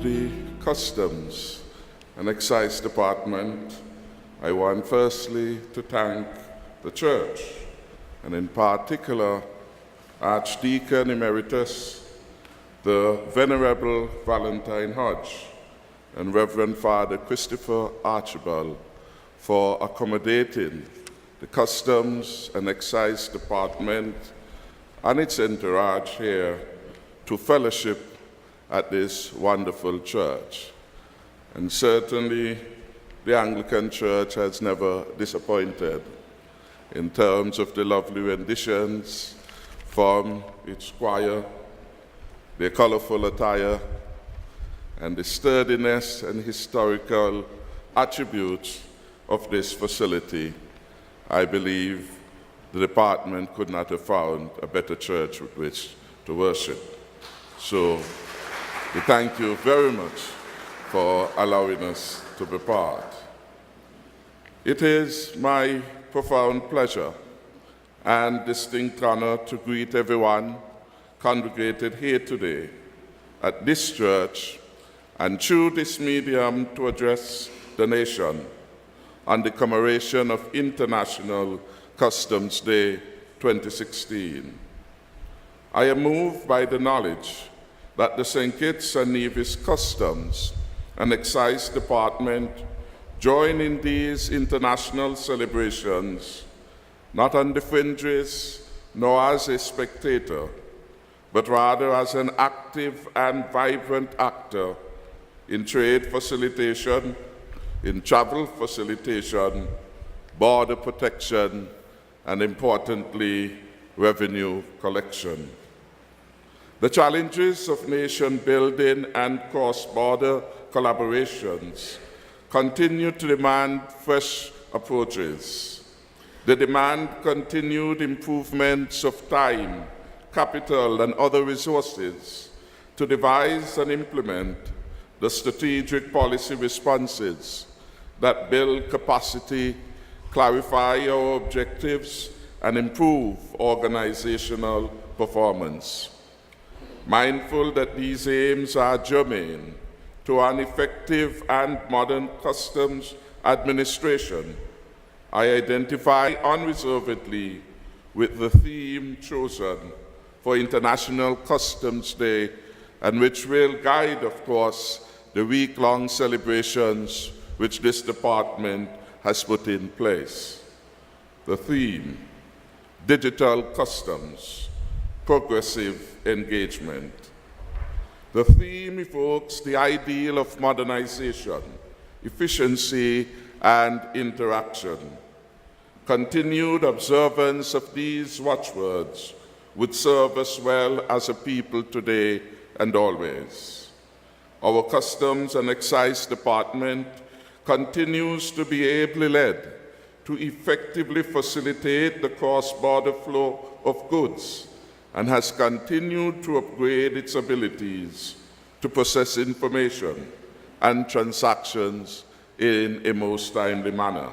the Customs and Excise Department, I want firstly to thank the Church, and in particular Archdeacon Emeritus, the Venerable Valentine Hodge, and Reverend Father Christopher Archibald for accommodating the Customs and Excise Department and its entourage here to fellowship at this wonderful church. And certainly the Anglican Church has never disappointed in terms of the lovely renditions from its choir, their colorful attire, and the sturdiness and historical attributes of this facility. I believe the department could not have found a better church with which to worship. So we thank you very much for allowing us to be part. It is my profound pleasure and distinct honor to greet everyone congregated here today at this church and through this medium to address the nation on the commemoration of International Customs Day 2016. I am moved by the knowledge that the St. Kitts and Nevis Customs and Excise Department join in these international celebrations, not on the fringes nor as a spectator, but rather as an active and vibrant actor in trade facilitation, in travel facilitation, border protection, and importantly, revenue collection. The challenges of nation building and cross-border collaborations continue to demand fresh approaches. They demand continued improvements of time, capital, and other resources to devise and implement the strategic policy responses that build capacity, clarify our objectives, and improve organizational performance. Mindful that these aims are germane to an effective and modern customs administration, I identify unreservedly with the theme chosen for International Customs Day, and which will guide, of course, the week-long celebrations which this department has put in place. The theme, Digital Customs, Progressive Engagement. The theme evokes the ideal of modernization, efficiency, and interaction. Continued observance of these watchwords would serve us well as a people today and always. Our Customs and Excise Department continues to be ably led to effectively facilitate the cross-border flow of goods and has continued to upgrade its abilities to process information and transactions in a most timely manner.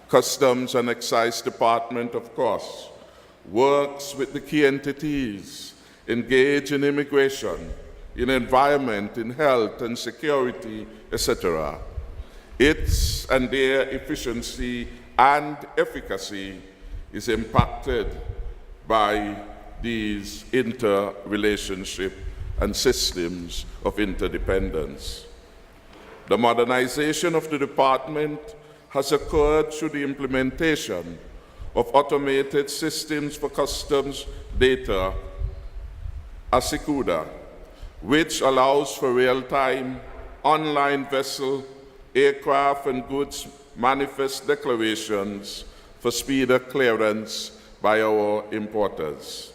Customs and Excise Department, of course, works with the key entities engaged in immigration, in environment, in health and security, etc. Its and their efficiency and efficacy is impacted by these interrelationship and systems of interdependence. The modernization of the department has occurred through the implementation of automated systems for customs data, ASICUDA, which allows for real-time online vessel, aircraft, and goods manifest declarations for speeder clearance by our importers.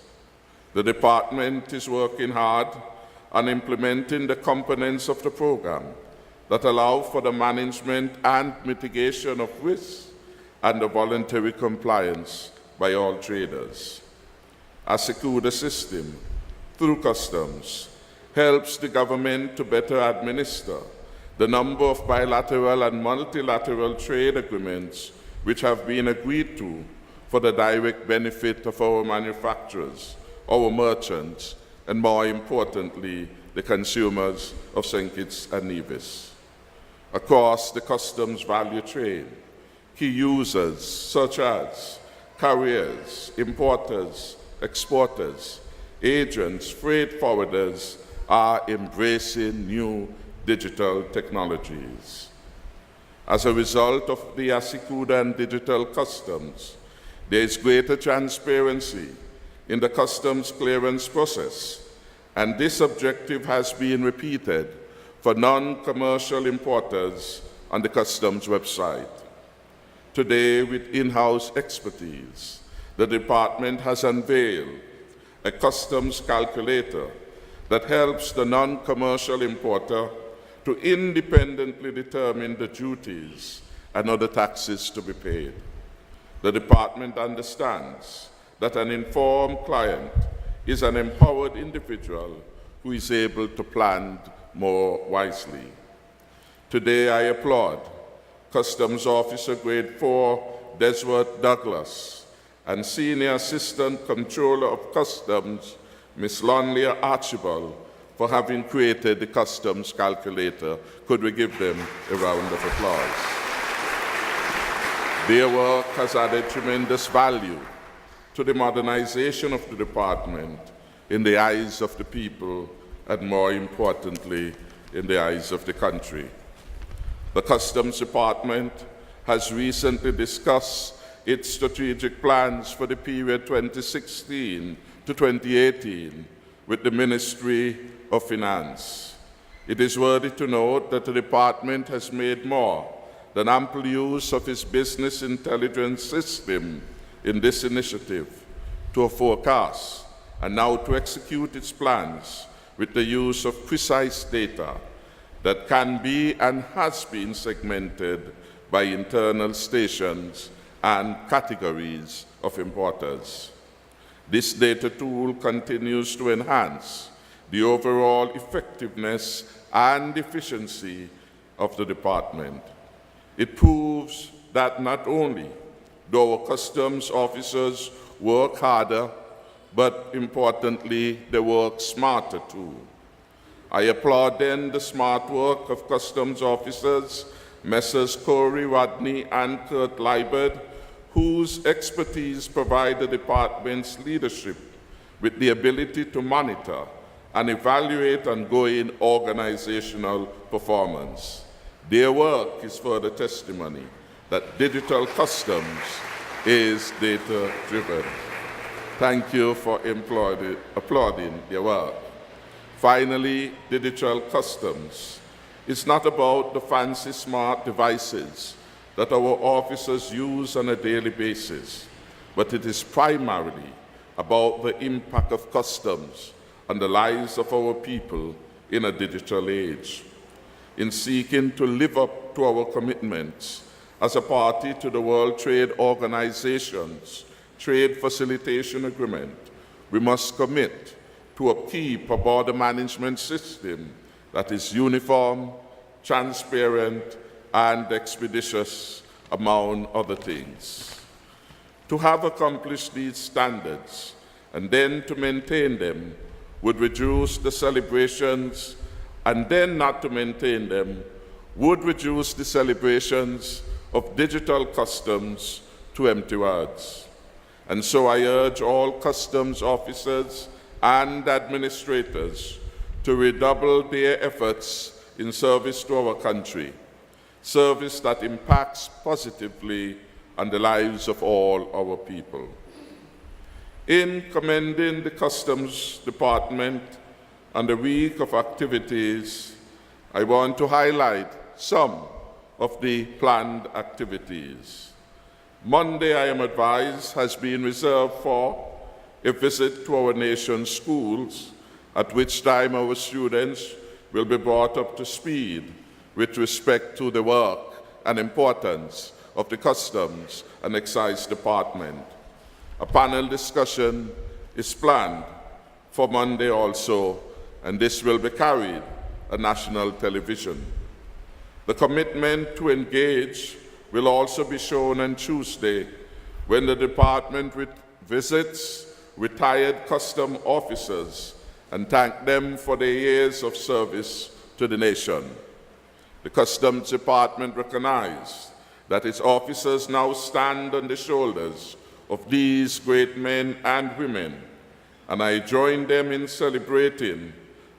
The department is working hard on implementing the components of the program that allow for the management and mitigation of risks and the voluntary compliance by all traders. ASICUDA system, through customs, helps the government to better administer the number of bilateral and multilateral trade agreements which have been agreed to for the direct benefit of our manufacturers, our merchants, and more importantly, the consumers of St. Kitts and Nevis. Across the customs value chain, key users such as carriers, importers, exporters, agents, freight forwarders are embracing new digital technologies. As a result of the Asikuda and digital customs, there is greater transparency in the customs clearance process, and this objective has been repeated for non-commercial importers on the customs website. Today, with in-house expertise, the department has unveiled a customs calculator that helps the non-commercial importer to independently determine the duties and other taxes to be paid. The department understands that an informed client is an empowered individual who is able to plan more wisely. Today, I applaud Customs Officer Grade 4 Desworth Douglas and Senior Assistant Comptroller of Customs Ms. Lonlia Archibald for having created the customs calculator. Could we give them a round of applause? Their work has added tremendous value to the modernization of the department in the eyes of the people and, more importantly, in the eyes of the country. The Customs Department has recently discussed its strategic plans for the period 2016 to 2018 with the Ministry of Finance. It is worthy to note that the department has made more than ample use of its business intelligence system in this initiative to forecast and now to execute its plans with the use of precise data that can be and has been segmented by internal stations and categories of importers. This data tool continues to enhance the overall effectiveness and efficiency of the department. It proves that not only do our customs officers work harder, but importantly, they work smarter too. I applaud then the smart work of customs officers, Messrs. Corey Rodney and Kurt Liebert, whose expertise provide the department's leadership with the ability to monitor and evaluate ongoing organizational performance. Their work is further testimony that digital customs is data-driven. Thank you for applauding their work. Finally, digital customs is not about the fancy smart devices that our officers use on a daily basis, but it is primarily about the impact of customs on the lives of our people in a digital age. In seeking to live up to our commitments as a party to the World Trade Organization's Trade Facilitation Agreement, we must commit to upkeep a border management system that is uniform, transparent, and expeditious, among other things. To have accomplished these standards and then to maintain them would reduce the celebrations, and then not to maintain them would reduce the celebrations of digital customs to empty words. And so I urge all customs officers and administrators to redouble their efforts in service to our country, service that impacts positively on the lives of all our people. In commending the Customs Department on the week of activities, I want to highlight some of the planned activities. Monday, I am advised, has been reserved for a visit to our nation's schools, at which time our students will be brought up to speed with respect to the work and importance of the Customs and Excise Department. A panel discussion is planned for Monday also, and this will be carried on national television. The commitment to engage will also be shown on Tuesday when the department visits retired custom officers and thank them for their years of service to the nation. The Customs Department recognizes that its officers now stand on the shoulders of these great men and women, and I join them in celebrating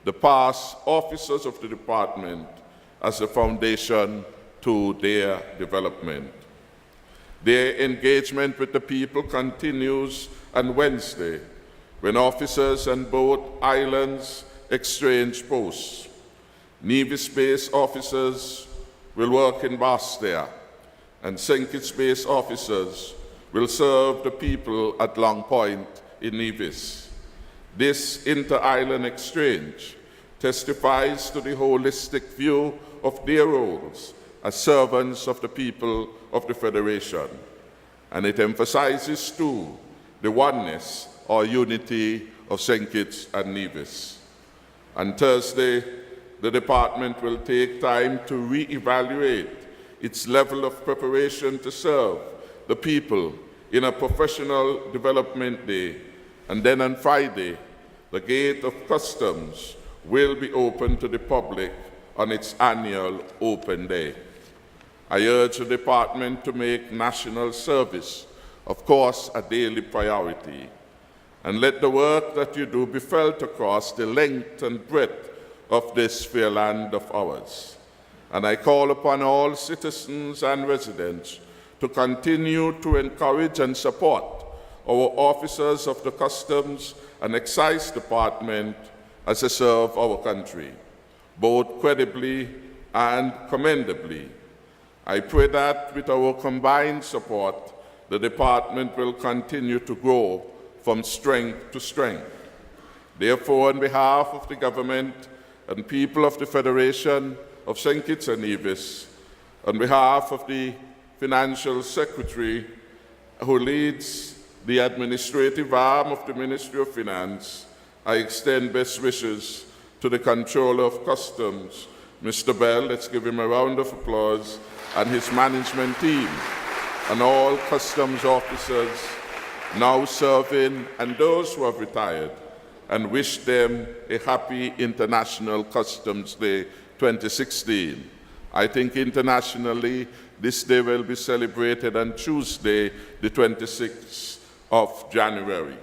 the past officers of the department as a foundation to their development. Their engagement with the people continues on Wednesday, when officers on both islands exchange posts. Nevis-based officers will work in Bastia, and St. Kitts-based officers will serve the people at Long Point in Nevis. This inter-island exchange testifies to the holistic view of their roles as servants of the people of the Federation, and it emphasizes too the oneness or unity of St. Kitts and Nevis. On Thursday, the department will take time to re-evaluate its level of preparation to serve the people in a professional development day, and then on Friday, the gate of customs will be open to the public on its annual open day. I urge the department to make national service, of course, a daily priority, and let the work that you do be felt across the length and breadth of this fair land of ours. And I call upon all citizens and residents to continue to encourage and support our officers of the Customs and Excise Department as they serve our country, both credibly and commendably. I pray that with our combined support, the department will continue to grow from strength to strength. Therefore, on behalf of the government and people of the Federation of St. Kitts and Nevis, on behalf of the Financial Secretary who leads the administrative arm of the Ministry of Finance, I extend best wishes to the Controller of Customs, Mr. Bell, let's give him a round of applause, and his management team, and all customs officers now serving and those who have retired, and wish them a happy International Customs Day 2016. I think internationally, this day will be celebrated on Tuesday, the 26th of January.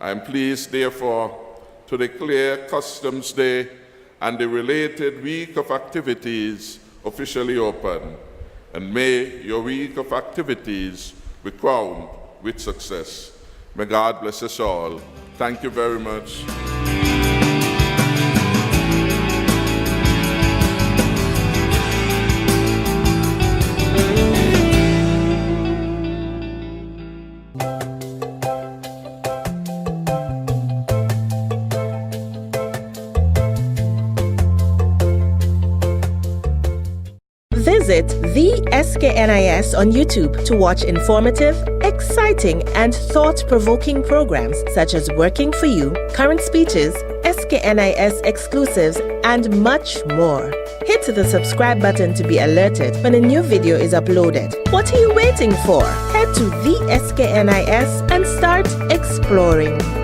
I am pleased, therefore, to declare Customs Day and the related week of activities officially open, and may your week of activities be crowned with success. May God bless us all. Thank you very much. Visit the SKNIS on YouTube to watch informative, exciting, and thought-provoking programs such as Working for You, Current Speeches, SKNIS exclusives, and much more. Hit the subscribe button to be alerted when a new video is uploaded. What are you waiting for? Head to the SKNIS and start exploring.